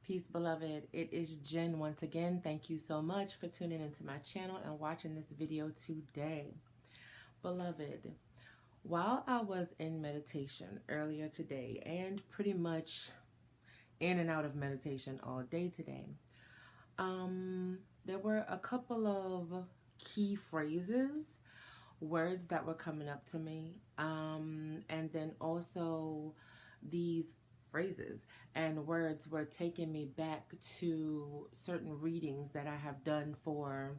Peace, beloved. It is Jen once again. Thank you so much for tuning into my channel and watching this video today. Beloved, while I was in meditation earlier today and pretty much in and out of meditation all day today, there were a couple of key phrases, words that were coming up to me, and then also these phrases and words were taking me back to certain readings that I have done for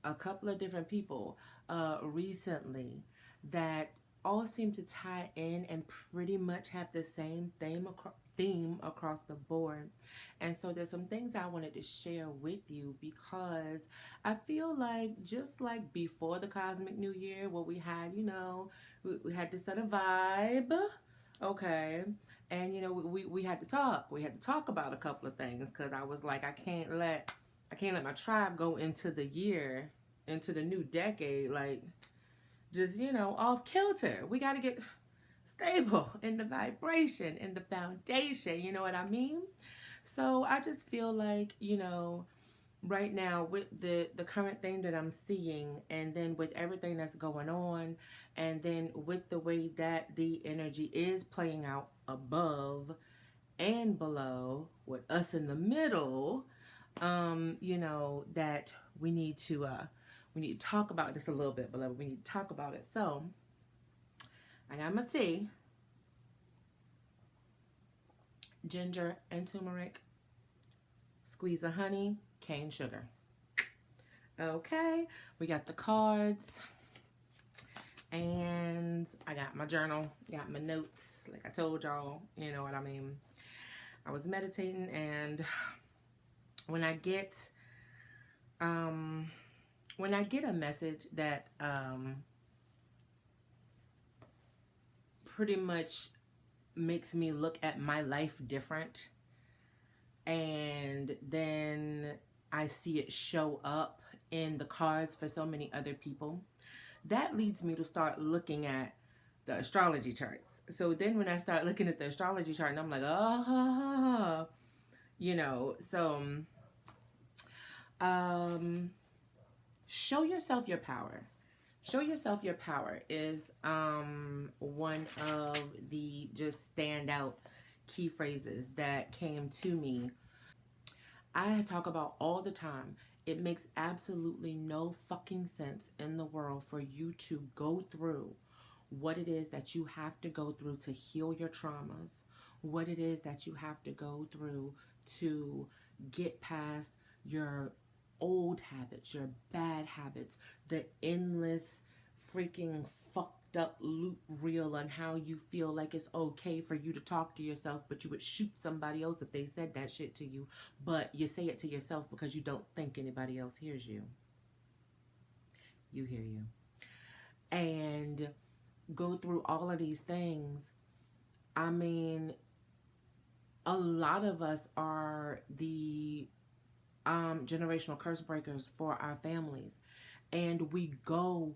a couple of different people recently that all seem to tie in and pretty much have the same theme across the board. And so there's some things I wanted to share with you because I feel like just like before the Cosmic New Year, where we had, we had to set a vibe, okay, and we had to talk. We had to talk about a couple of things because I was like, I can't let my tribe go into the year, into the new decade, like just, off kilter. We got to get stable in the vibration, in the foundation, you know what I mean? So I just feel like, right now with the current thing that I'm seeing, and then with everything that's going on, and then with the way that the energy is playing out above and below with us in the middle, that we need to talk about this a little bit, beloved. We need to talk about it. So I got my tea, ginger and turmeric, squeeze of honey, cane sugar. Okay, we got the cards, and I got my journal, got my notes, like I told y'all, you know what I mean. I was meditating, and when I get a message that pretty much makes me look at my life different, and then I see it show up in the cards for so many other people, that leads me to start looking at the astrology charts. So then when I start looking at the astrology chart, and I'm like, so show yourself your power. Show yourself your power is one of the just standout key phrases that came to me. I talk about all the time. It makes absolutely no fucking sense in the world for you to go through what it is that you have to go through to heal your traumas, what it is that you have to go through to get past your old habits, your bad habits, the endless freaking fucked up loop reel on how you feel like it's okay for you to talk to yourself, but you would shoot somebody else if they said that shit to you, but you say it to yourself because you don't think anybody else hears you. You hear you. And go through all of these things. I mean, a lot of us are the generational curse breakers for our families, and we go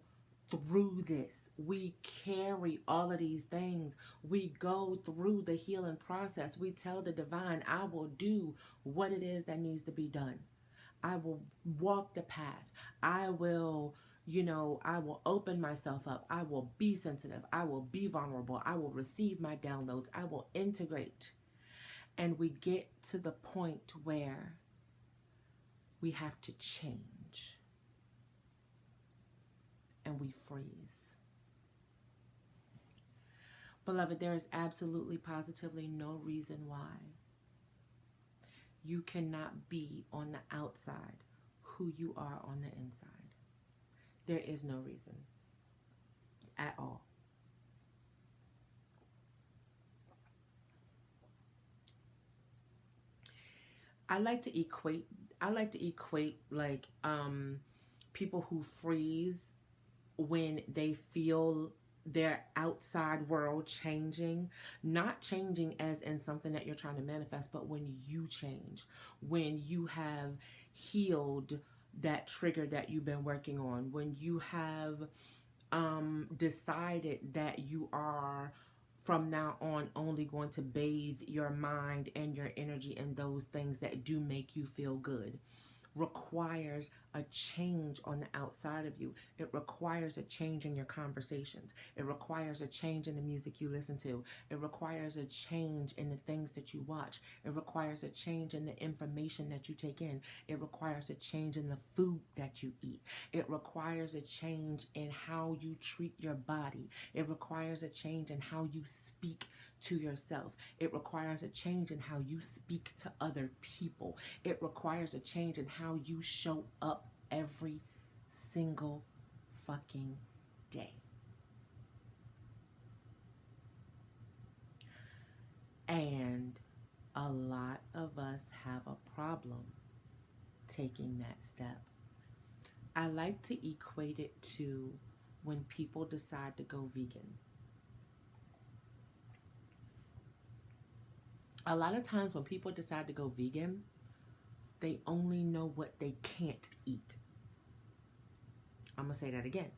through this. We carry all of these things. We go through the healing process. We tell the divine, I will do what it is that needs to be done. I will walk the path. I will, I will open myself up. I will be sensitive. I will be vulnerable. I will receive my downloads. I will integrate. And we get to the point where we have to change. And we freeze. Beloved, there is absolutely, positively no reason why you cannot be on the outside who you are on the inside. There is no reason at all. I like to equate like people who freeze when they feel their outside world changing, not changing as in something that you're trying to manifest, but when you change, when you have healed that trigger that you've been working on, when you have decided that you are from now on only going to bathe your mind and your energy in those things that do make you feel good requires a change on the outside of you. It requires a change in your conversations. It requires a change in the music you listen to. It requires a change in the things that you watch. It requires a change in the information that you take in. It requires a change in the food that you eat. It requires a change in how you treat your body. It requires a change in how you speak to yourself. It requires a change in how you speak to other people. It requires a change in how you show up every single fucking day. And a lot of us have a problem taking that step. I like to equate it to when people decide to go vegan. A lot of times when people decide to go vegan, they only know what they can't eat. I'm going to say that again.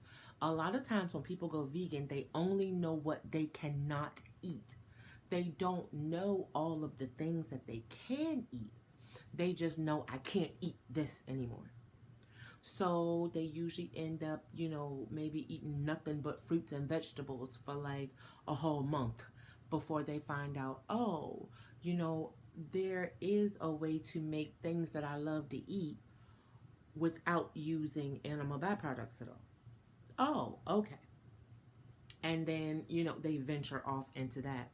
A lot of times when people go vegan, they only know what they cannot eat. They don't know all of the things that they can eat. They just know, I can't eat this anymore. So they usually end up, maybe eating nothing but fruits and vegetables for like a whole month before they find out, oh, there is a way to make things that I love to eat without using animal byproducts at all. Oh, okay. And then, they venture off into that.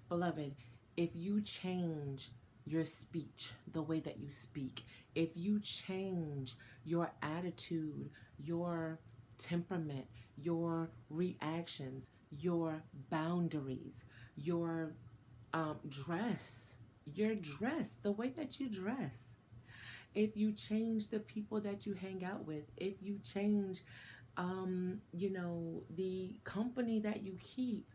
Beloved, if you change your speech, the way that you speak, if you change your attitude, your temperament, your reactions, your boundaries, your dress, the way that you dress, if you change the people that you hang out with, if you change, the company that you keep,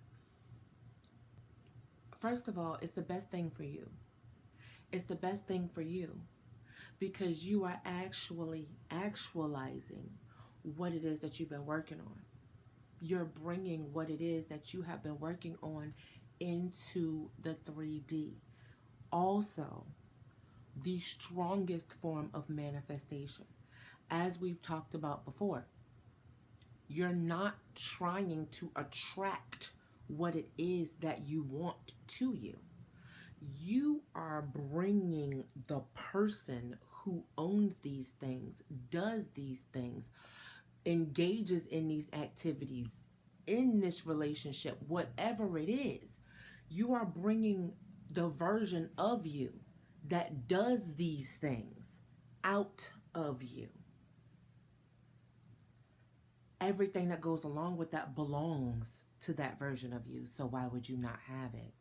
first of all, it's the best thing for you. It's the best thing for you because you are actually actualizing what it is that you've been working on. You're bringing what it is that you have been working on into the 3D. Also, the strongest form of manifestation, as we've talked about before, you're not trying to attract what it is that you want to you. You are bringing the person who owns these things, does these things, engages in these activities, in this relationship, whatever it is. You are bringing the version of you that does these things out of you. Everything that goes along with that belongs to that version of you. So why would you not have it?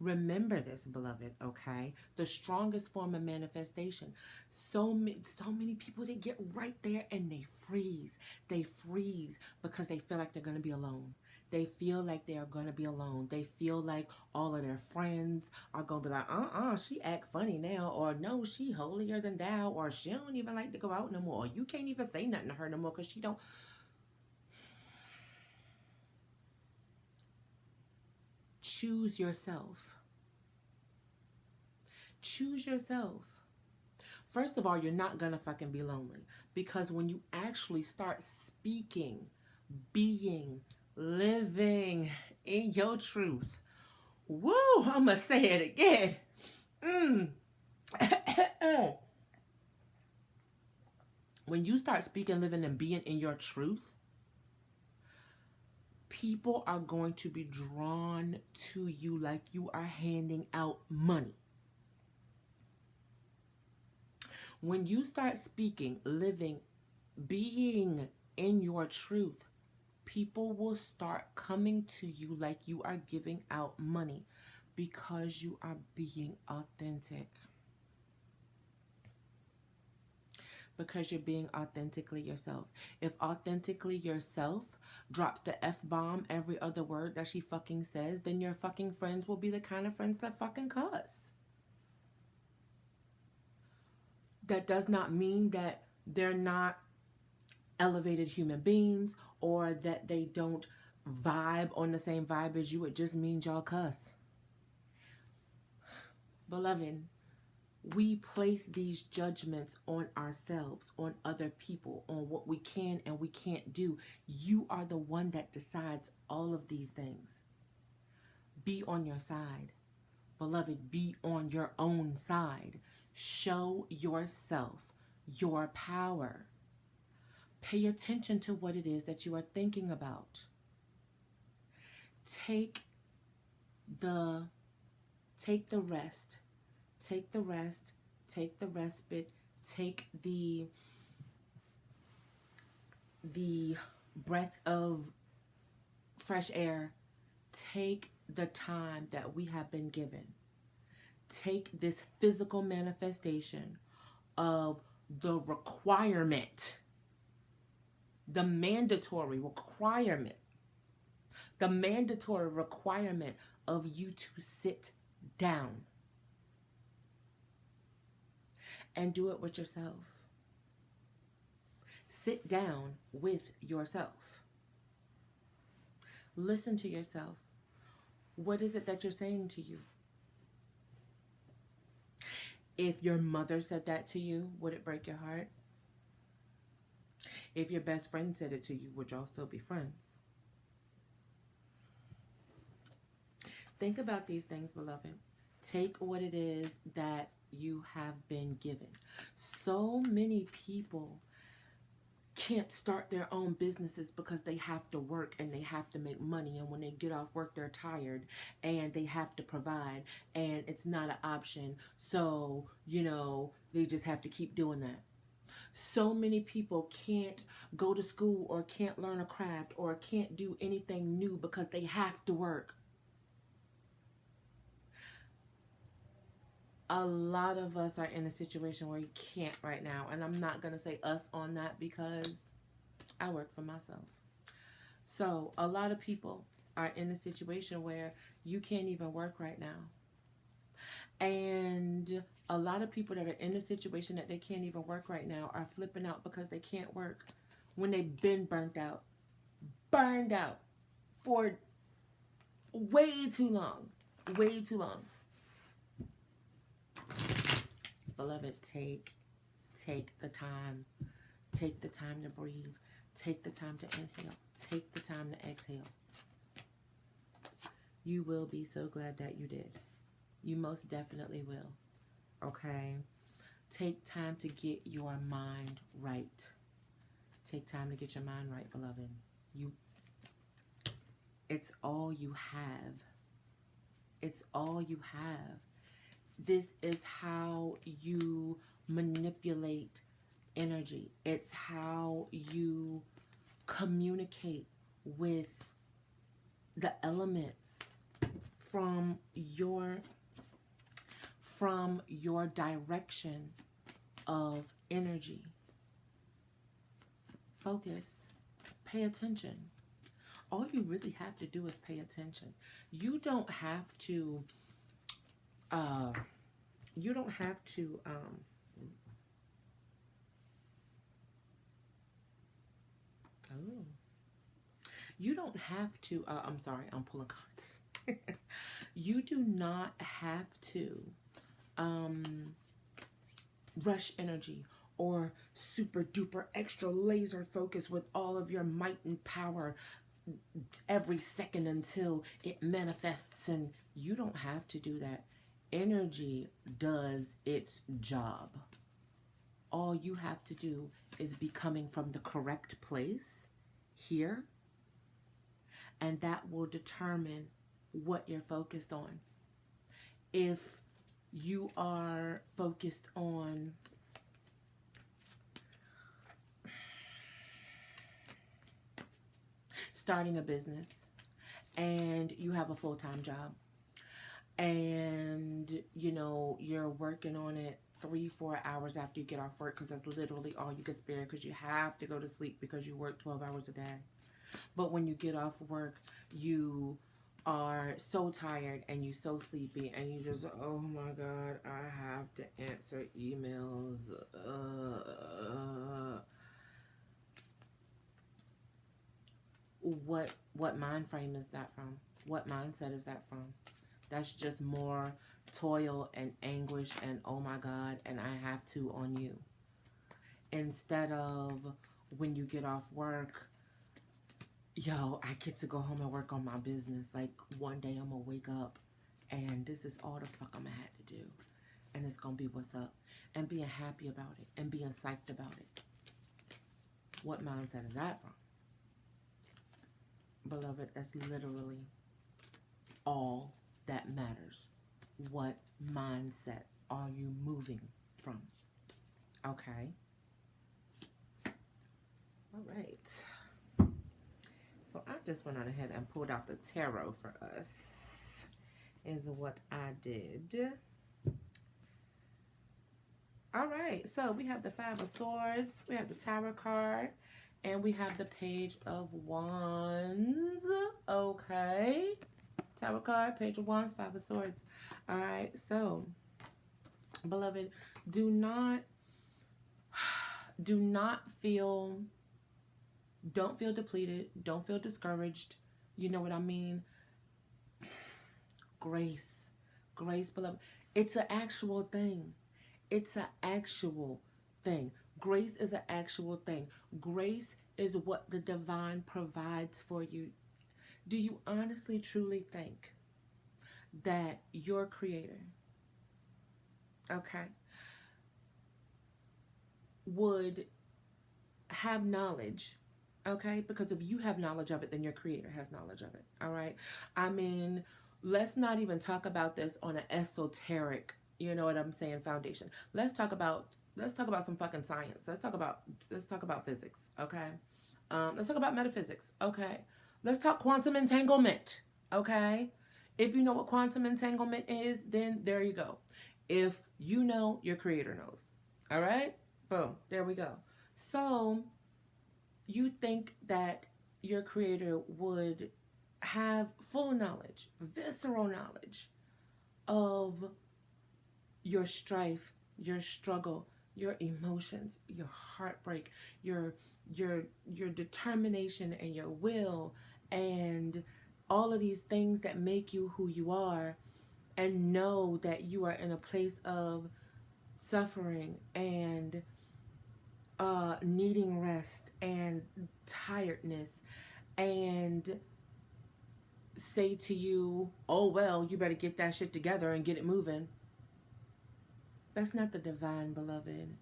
Remember this, beloved, okay? The strongest form of manifestation. So many people, they get right there and they freeze. They freeze because they feel like they're going to be alone. They feel like they are going to be alone. They feel like all of their friends are going to be like, she act funny now. Or no, she holier than thou. Or she don't even like to go out no more. Or you can't even say nothing to her no more because she don't. Choose yourself. Choose yourself. First of all, you're not going to fucking be lonely. Because when you actually start speaking, being, living in your truth. Woo! I'm going to say it again. When you start speaking, living, and being in your truth, people are going to be drawn to you like you are handing out money. When you start speaking, living, being in your truth, people will start coming to you like you are giving out money because you are being authentic. Because you're being authentically yourself. If authentically yourself drops the F-bomb every other word that she fucking says, then your fucking friends will be the kind of friends that fucking cuss. That does not mean that they're not elevated human beings or that they don't vibe on the same vibe as you, it just means y'all cuss. Beloved, we place these judgments on ourselves, on other people, on what we can and we can't do. You are the one that decides all of these things. Be on your side. Beloved, be on your own side. Show yourself your power. Pay attention to what it is that you are thinking about. Take the rest. Take the rest. Take the respite. Take the breath of fresh air. Take the time that we have been given. Take this physical manifestation of the requirement, the mandatory requirement of you to sit down and do it with yourself. Sit down with yourself. Listen to yourself. What is it that you're saying to you? If your mother said that to you, would it break your heart? If your best friend said it to you, would y'all still be friends? Think about these things, beloved. Take what it is that you have been given. So many people can't start their own businesses because they have to work and they have to make money, and when they get off work they're tired and they have to provide and it's not an option, so they just have to keep doing that. So many people can't go to school or can't learn a craft or can't do anything new because they have to work. A lot of us are in a situation where you can't right now. And I'm not going to say us on that because I work for myself. So a lot of people are in a situation where you can't even work right now. And a lot of people that are in a situation that they can't even work right now are flipping out because they can't work when they've been burned out for way too long. Beloved, take the time. Take the time to breathe. Take the time to inhale. Take the time to exhale. You will be so glad that you did. You most definitely will. Okay? Take time to get your mind right. Take time to get your mind right, beloved. It's all you have. It's all you have. This is how you manipulate energy. It's how you communicate with the elements from your direction of energy. Focus. Pay attention. All you really have to do is pay attention. You don't have to you don't have to I'm sorry, I'm pulling cards. You do not have to rush energy or super duper extra laser focus with all of your might and power every second until it manifests, and you don't have to do that. Energy does its job. All you have to do is be coming from the correct place here, and that will determine what you're focused on. If you are focused on starting a business and you have a full-time job and you're working on it 3-4 hours after you get off work, because that's literally all you can spare, because you have to go to sleep because you work 12 hours a day. But when you get off work, you are so tired and you're so sleepy and you just, oh my God, I have to answer emails. what mind frame is that from? What mindset is that from? That's just more toil and anguish and oh my God, and I have to on you. Instead of when you get off work, yo, I get to go home and work on my business. Like one day I'm gonna wake up and this is all the fuck I'm gonna have to do. And it's gonna be what's up. And being happy about it and being psyched about it. What mindset is that from? Beloved, that's literally all that matters. What mindset are you moving from? Okay. All right. So I just went on ahead and pulled out the tarot for us. Is what I did. All right. So we have the Five of Swords. We have the Tower card. And we have the Page of Wands. Okay. Tower card, Page of Wands, Five of Swords. All right. So, beloved, do not feel... Don't feel depleted. Don't feel discouraged. You know what I mean? Grace. Grace, beloved. It's an actual thing. It's an actual thing. Grace is an actual thing. Grace is what the divine provides for you. Do you honestly, truly think that your creator, okay, would have knowledge? Okay, because if you have knowledge of it, then your creator has knowledge of it. All right. I mean, let's not even talk about this on an esoteric, you know what I'm saying, foundation. Let's talk about some fucking science. Let's talk about physics. Okay. Let's talk about metaphysics. Okay. Let's talk quantum entanglement. Okay. If you know what quantum entanglement is, then there you go. If you know, your creator knows. All right. Boom. There we go. So you think that your creator would have full knowledge, visceral knowledge of your strife, your struggle, your emotions, your heartbreak, your determination and your will, and all of these things that make you who you are, and know that you are in a place of suffering and needing rest and tiredness, and say to you, oh well, you better get that shit together and get it moving. That's not the divine, beloved.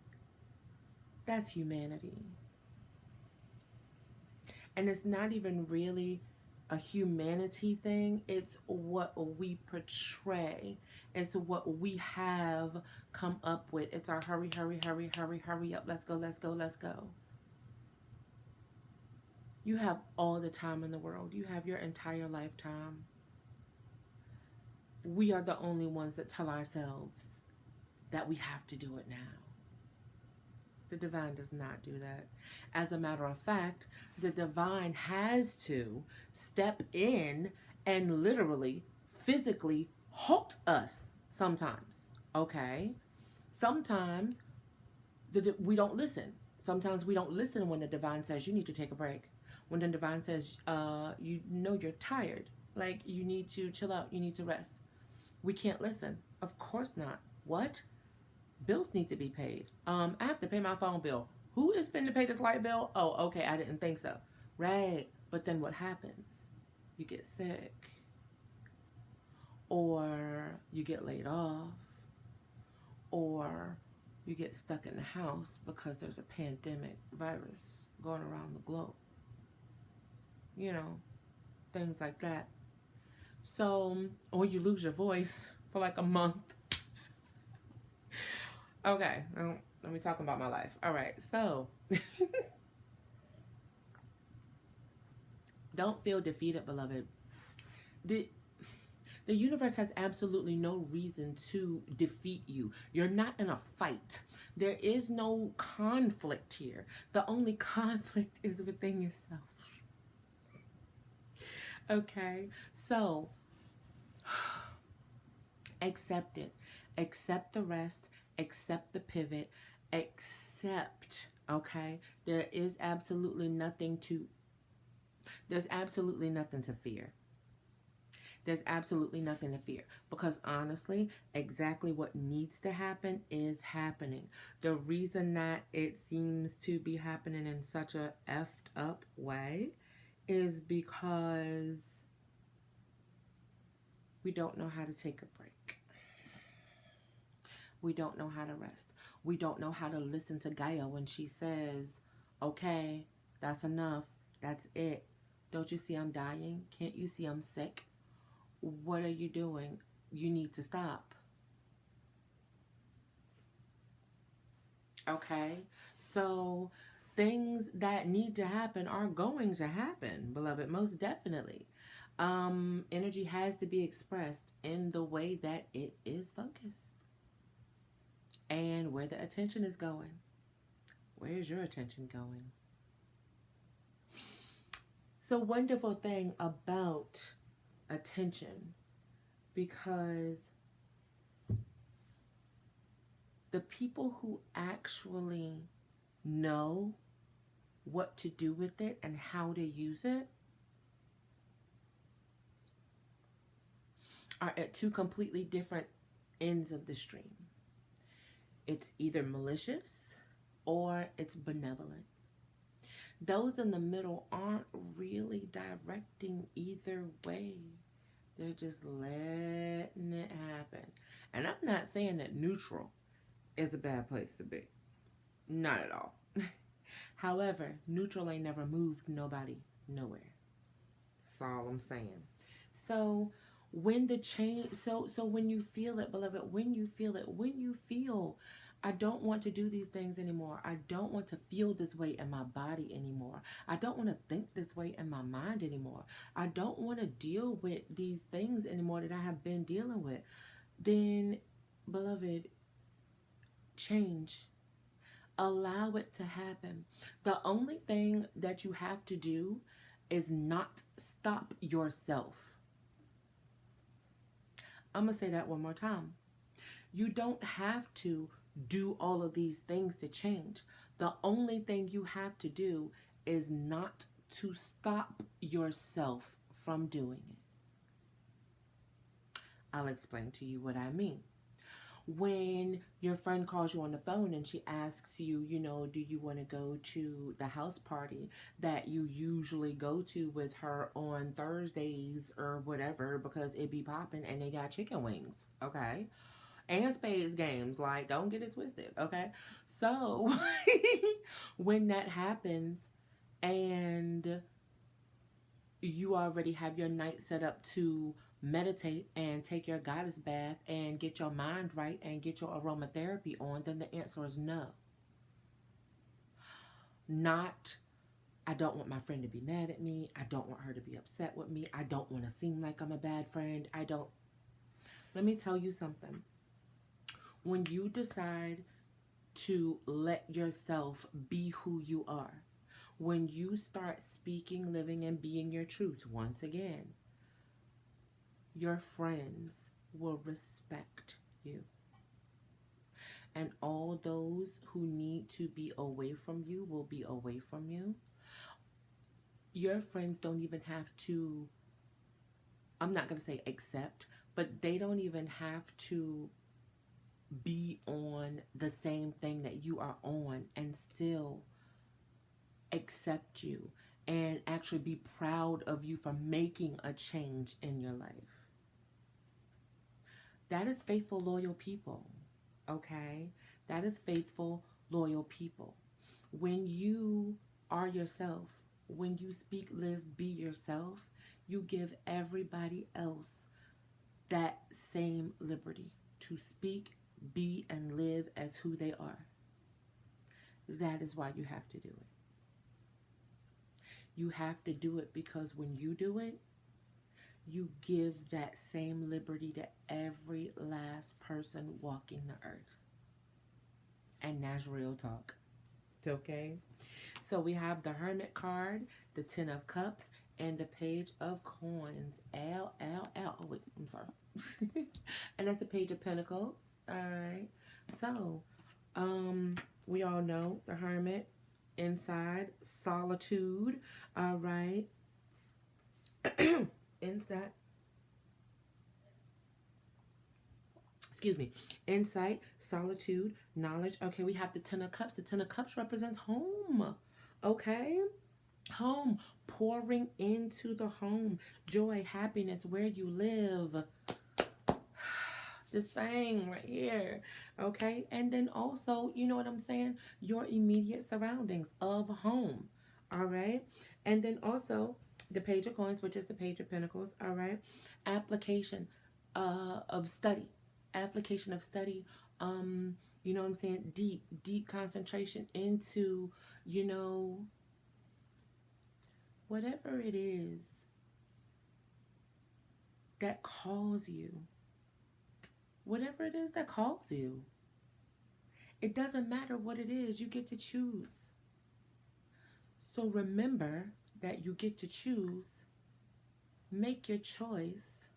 That's humanity. And it's not even really a humanity thing. It's what we portray. It's what we have come up with. It's our hurry, hurry, hurry, hurry, hurry up. Let's go, let's go, let's go. You have all the time in the world. You have your entire lifetime. We are the only ones that tell ourselves that we have to do it now. The divine does not do that. As a matter of fact, the divine has to step in and literally, physically halt us sometimes. Okay? Sometimes we don't listen. Sometimes we don't listen when the divine says you need to take a break. When the divine says you know you're tired, like you need to chill out, you need to rest. We can't listen. Of course not. What? Bills need to be paid. I have to pay my phone bill. Who is finna pay this light bill? Oh, okay, I didn't think so. Right. But then what happens? You get sick. Or you get laid off. Or you get stuck in the house because there's a pandemic virus going around the globe. You know, things like that. So, or you lose your voice for like a month. Okay, let me talk about my life. All right, so don't feel defeated, beloved. The universe has absolutely no reason to defeat you. You're not in a fight. There is no conflict here. The only conflict is within yourself. Okay, so accept it. Accept the rest. Accept the pivot. Accept, okay? There is absolutely nothing to There's absolutely nothing to fear. There's absolutely nothing to fear, because honestly, exactly what needs to happen is happening. The reason that it seems to be happening in such a effed up way is because we don't know how to take a break. We don't know how to rest. We don't know how to listen to Gaia when she says, okay, that's enough. That's it. Don't you see I'm dying? Can't you see I'm sick? What are you doing? You need to stop. Okay? So things that need to happen are going to happen, beloved, most definitely. Energy has to be expressed in the way that it is focused. And where the attention is going. Where is your attention going? It's a wonderful thing about attention, because the people who actually know what to do with it and how to use it are at two completely different ends of the stream. It's either malicious or it's benevolent. Those in the middle aren't really directing either way. They're just letting it happen. And I'm not saying that neutral is a bad place to be. Not at all. However, neutral ain't never moved nobody nowhere. That's all I'm saying. So when the change, so when you feel it, beloved, when you feel, I don't want to do these things anymore. I don't want to feel this way in my body anymore. I don't want to think this way in my mind anymore. I don't want to deal with these things anymore that I have been dealing with. Then, beloved, change. Allow it to happen. The only thing that you have to do is not stop yourself. I'm going to say that one more time. You don't have to do all of these things to change. The only thing you have to do is not to stop yourself from doing it. I'll explain to you what I mean. When your friend calls you on the phone and she asks you, do you want to go to the house party that you usually go to with her on Thursdays or whatever, because it be popping and they got chicken wings, okay? And spades games, like, don't get it twisted, okay? So when that happens and you already have your night set up to meditate and take your goddess bath and get your mind right and get your aromatherapy on, then the answer is no. Not, I don't want my friend to be mad at me. I don't want her to be upset with me. I don't want to seem like I'm a bad friend. Let me tell you something. When you decide to let yourself be who you are, when you start speaking, living, and being your truth once again, your friends will respect you. And all those who need to be away from you will be away from you. Your friends don't even have to, I'm not going to say accept, but they don't even have to be on the same thing that you are on and still accept you and actually be proud of you for making a change in your life. That is faithful, loyal people, okay? That is faithful, loyal people. When you are yourself, when you speak, live, be yourself, you give everybody else that same liberty to speak, be, and live as who they are. That is why you have to do it. You have to do it because when you do it, you give that same liberty to every last person walking the earth. And that's real talk. Okay? So we have the Hermit card, the Ten of Cups, and the Page of Coins. L. Oh, wait, I'm sorry. And that's the Page of Pentacles. All right. So, we all know the Hermit, inside, solitude. All right. Insight, excuse me, insight, solitude, knowledge. Okay, we have the Ten of Cups. The Ten of Cups represents home. Okay, home, pouring into the home, joy, happiness, where you live. This thing right here. Okay, and then also, you know what I'm saying? Your immediate surroundings of home. All right, and then also the Page of Coins, which is the Page of Pentacles. All right, application of study, application of study. You know what I'm saying? Deep concentration into, you know, whatever it is that calls you. Whatever it is that calls you. It doesn't matter what it is, you get to choose. So remember that you get to choose, make your choice,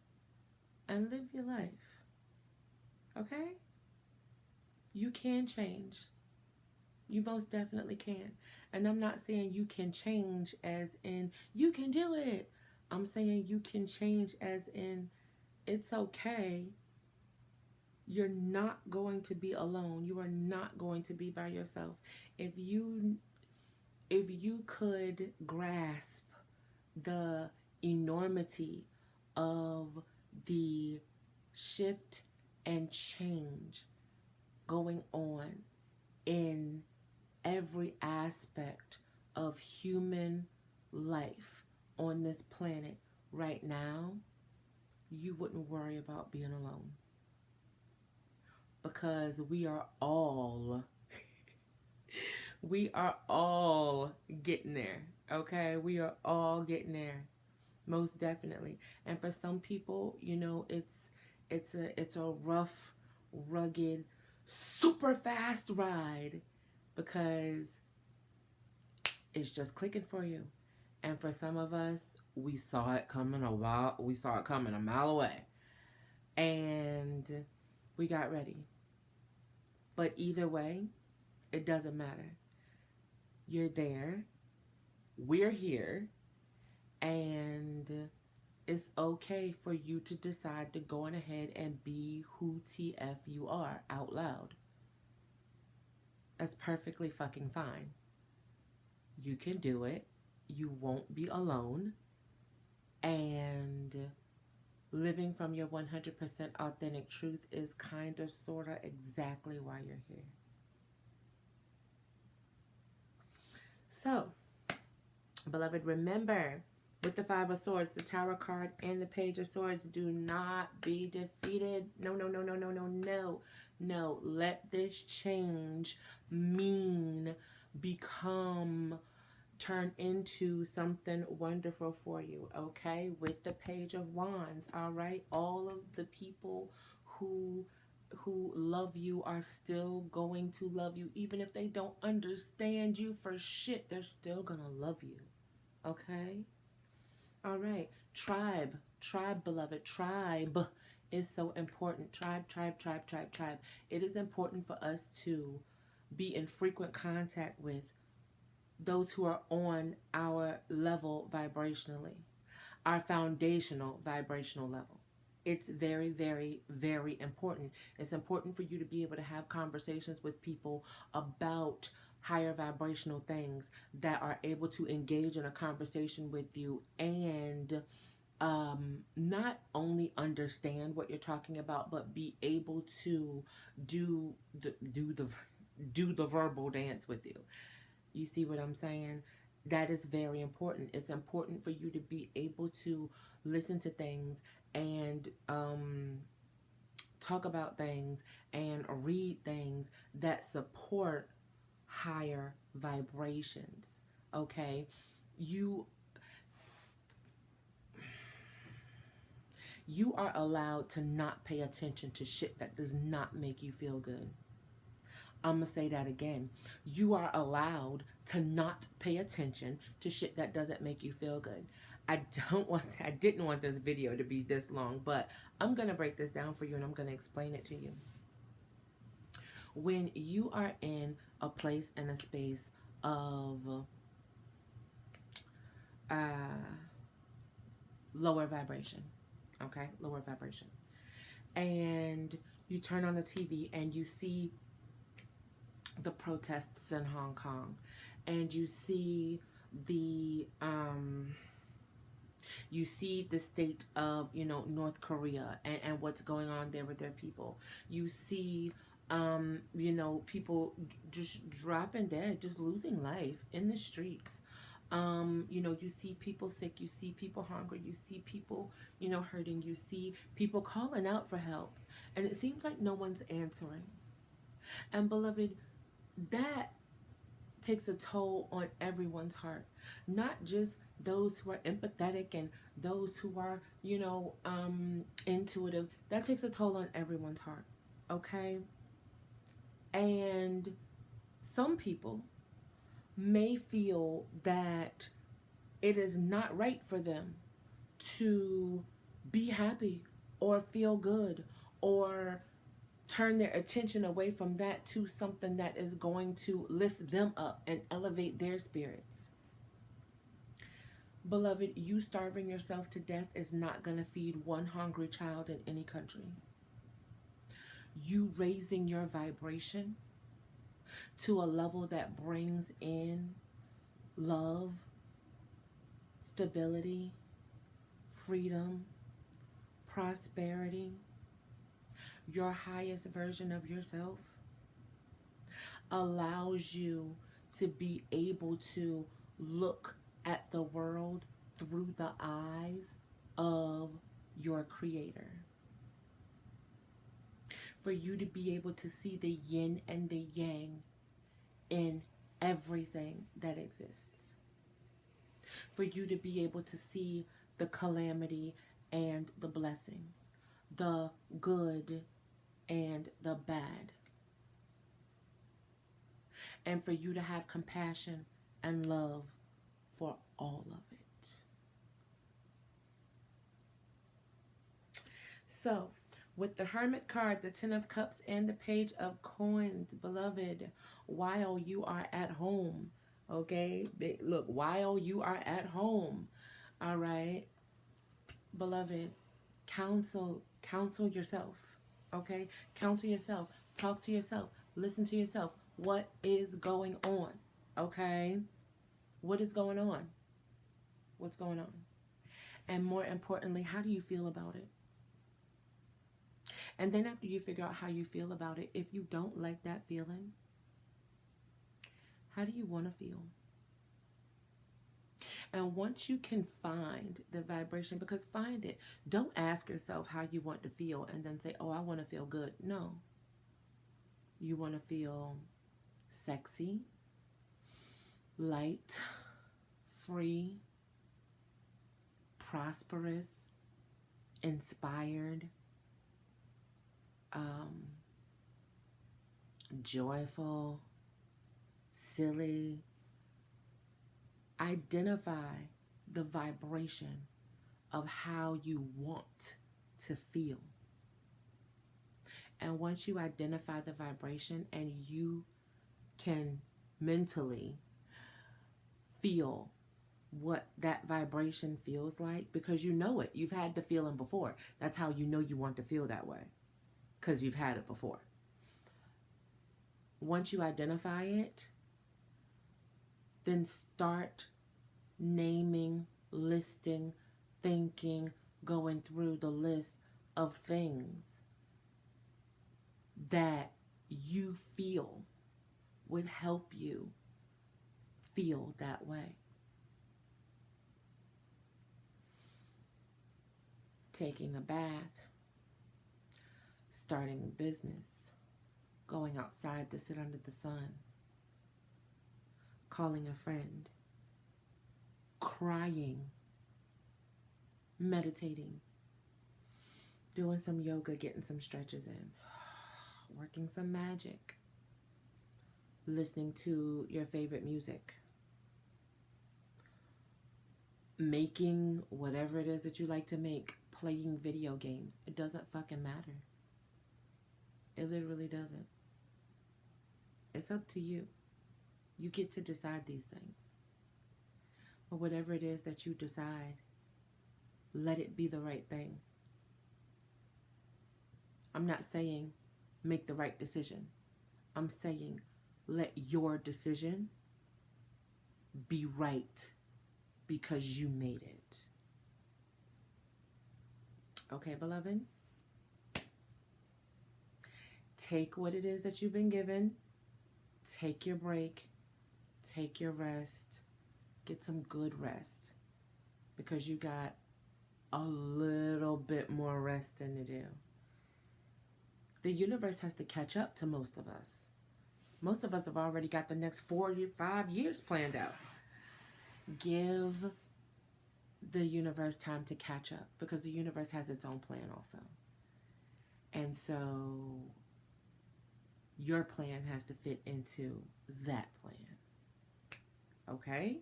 and live your life. Okay? You can change. You most definitely can. And I'm not saying you can change as in you can do it. I'm saying you can change as in it's okay. You're not going to be alone. You are not going to be by yourself. If you could grasp the enormity of the shift and change going on in every aspect of human life on this planet right now, you wouldn't worry about being alone. Because we are all getting there. Okay, we are all getting there, most definitely. And for some people, you know, it's a rough, rugged, super fast ride because it's just clicking for you. And for some of us, we saw it coming a mile away, and we got ready. But either way, it doesn't matter. You're there. We're here. And it's okay for you to decide to go on ahead and be who TF you are out loud. That's perfectly fucking fine. You can do it. You won't be alone. And living from your 100% authentic truth is kind of, sort of, exactly why you're here. So, beloved, remember, with the Five of Swords, the Tower card, and the Page of Swords, do not be defeated. No, no, no, no, no, no, no. No, let this change turn into something wonderful for you, okay? With the Page of Wands, all right? All of the people who love you are still going to love you. Even if they don't understand you for shit, they're still gonna love you, okay? All right. Tribe, beloved. Tribe is so important. Tribe. It is important for us to be in frequent contact with those who are on our level vibrationally, our foundational vibrational level. It's very, very, very important. It's important for you to be able to have conversations with people about higher vibrational things that are able to engage in a conversation with you and not only understand what you're talking about, but be able to do the verbal dance with you. You see what I'm saying? That is very important. It's important for you to be able to listen to things and talk about things and read things that support higher vibrations. Okay? You are allowed to not pay attention to shit that does not make you feel good. I'm going to say that again. You are allowed to not pay attention to shit that doesn't make you feel good. I didn't want this video to be this long, but I'm going to break this down for you and I'm going to explain it to you. When you are in a place and a space of lower vibration. Okay, lower vibration. And you turn on the TV and you see the protests in Hong Kong, and you see the state of, North Korea, and what's going on there with their people. You see people just dropping dead, just losing life in the streets. You see people sick, you see people hungry, you see people, hurting, you see people calling out for help, and it seems like no one's answering. And beloved, that takes a toll on everyone's heart, not just those who are empathetic and those who are, intuitive. That takes a toll on everyone's heart, okay? And some people may feel that it is not right for them to be happy or feel good, or turn their attention away from that to something that is going to lift them up and elevate their spirits. Beloved, you starving yourself to death is not going to feed one hungry child in any country. You raising your vibration to a level that brings in love, stability, freedom, prosperity, your highest version of yourself, allows you to be able to look at the world through the eyes of your Creator. For you to be able to see the yin and the yang in everything that exists. For you to be able to see the calamity and the blessing, the good and the bad. And for you to have compassion and love for all of it. So, with the Hermit card, the Ten of Cups, and the Page of Coins, beloved, while you are at home, okay? Look, while you are at home, all right? Beloved, counsel yourself, okay? Counsel yourself. Talk to yourself. Listen to yourself. What is going on, okay? What is going on? What's going on? And more importantly, how do you feel about it? And then after you figure out how you feel about it, if you don't like that feeling, how do you want to feel? And once you can find the vibration, because find it, don't ask yourself how you want to feel and then say, oh, I want to feel good. No. You want to feel sexy, light, free, prosperous, inspired, joyful, silly. Identify the vibration of how you want to feel. And once you identify the vibration and you can mentally feel what that vibration feels like, because you know it. You've had the feeling before. That's how you know you want to feel that way, because you've had it before. Once you identify it, then start naming, listing, thinking, going through the list of things that you feel would help you feel that way. Taking a bath, starting a business, going outside to sit under the sun, calling a friend, crying, meditating, doing some yoga, getting some stretches in, working some magic, listening to your favorite music, making whatever it is that you like to make, playing video games. It doesn't fucking matter. It literally doesn't. It's up to you. You get to decide these things. But whatever it is that you decide, let it be the right thing. I'm not saying make the right decision. I'm saying let your decision be right because you made it. Okay, beloved? Take what it is that you've been given. Take your break. Take your rest. Get some good rest. Because you got a little bit more resting to do. The universe has to catch up to most of us. Most of us have already got the next 5 years planned out. Give the universe time to catch up because the universe has its own plan also. And so your plan has to fit into that plan. Okay?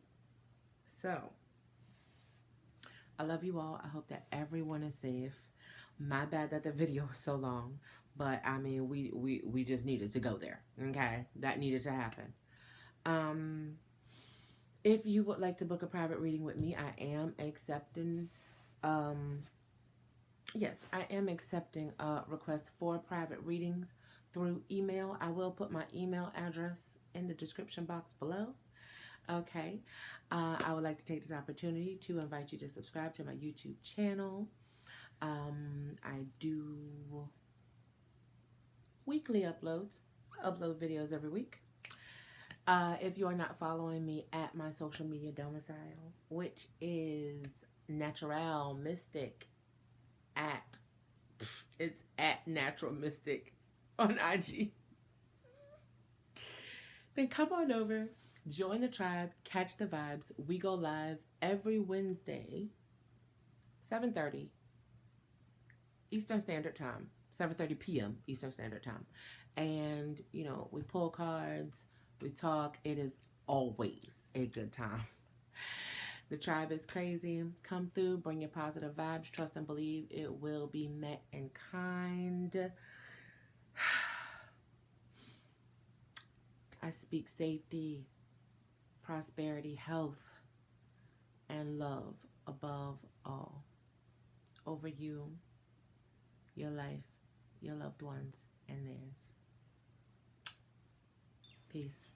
So, I love you all. I hope that everyone is safe. My bad that the video was so long, but I mean, we just needed to go there. Okay? That needed to happen. If you would like to book a private reading with me, I am accepting, yes, I am accepting requests for private readings through email. I will put my email address in the description box below. Okay. I would like to take this opportunity to invite you to subscribe to my YouTube channel. I do weekly uploads. I upload videos every week. If you are not following me at my social media domicile, which is Naturale Mystic it's at Natural Mystic on IG, then come on over, join the tribe, catch the vibes. We go live every Wednesday, 7:30 Eastern Standard Time, 7:30 p.m. Eastern Standard Time. And, you know, we pull cards, we talk. It is always a good time. The tribe is crazy. Come through, bring your positive vibes, trust and believe it will be met in kind. I speak safety, prosperity, health, and love above all over you, your life, your loved ones, and theirs. Peace.